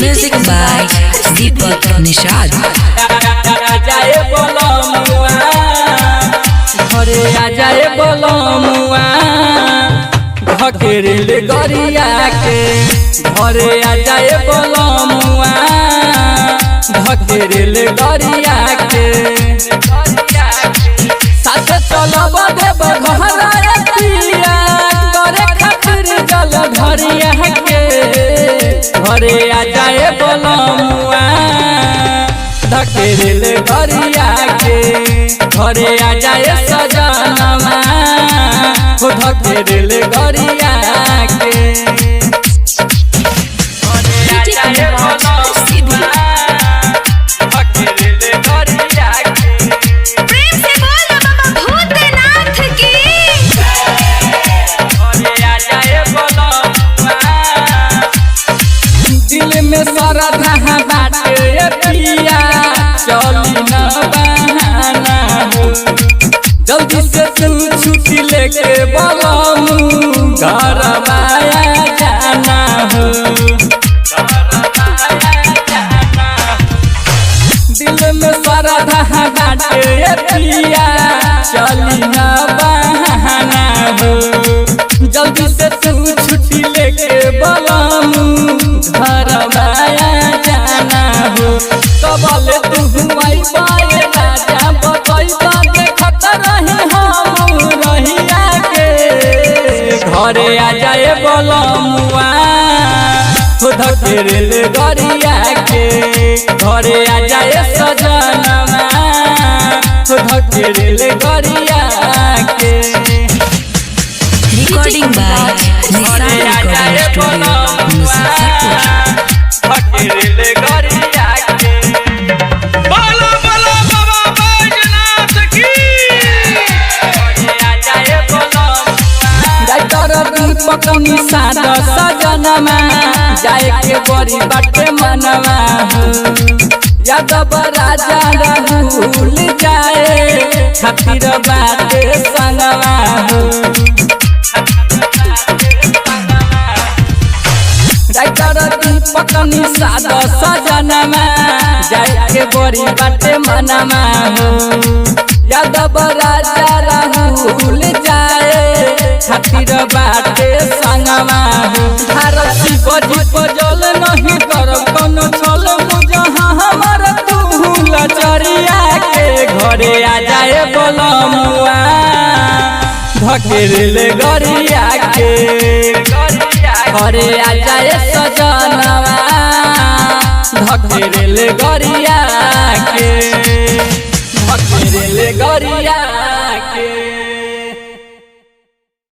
Music by Deepak Nishad. आजाए बोलो मुआ घरे आजाए बोलो मुआ घकेरेल गरिया के घरे आजाए बोलो मुआ घकेरेल गरिया के साथ चलब देव घरा पिया करे खातिर जल धरिया के घरे आजाए बोलो मुआ धकेरेल गरिया के घरे आजाए सजनमा हो धकेरेल गरिया के घरे आजाए बोलमुआ धकेरेल गरिया के प्रेम से बोल बाबा भूतनाथ की घरे आजाए बोलमुआ दिल में श्रद्धा बाटे पिया चली न बहाना हो जल्दी से तू छुट्टी लेके बोलमू घर माया जाना हो दिल में श्रद्धा बाटे पिया चली न बहाना हो जल्दी से तू छुट्टी लेके बोलमू घर माया जाना हो कबले तू हुआई पाए राजा बतई बागे खतर रही हम रहिया के घरे आ जाए बोलमुआ हो धकेरेल गरिया के घरे आ जाए सजनमा हो धकेरेल गरिया के Recording by Nishad Recording Studio, Muzaffarpur. धकेरेल गरिया के बोलो बोलो बाबा बैजनाथ की दीपक निषाद सजनमा जाए के बड़ी बाटे मनवा हो यादव राजा राहुल जाए खातिर बाटे संगवा हो दीपक निषाद सजनमा जाए के बड़ी बाटे मनवा हो यादव राजा राहुल जाए खातिर बाटे संगवा हो भारती बजी बजल नहीं कर कोनो छल मुझहा हमर तू लचरिया के घरे आ जाए बोलमुआ धकेरेल गरिया के घरे आ जाए सजनवा धकेरेल गरिया के धकेरेल गरिया के।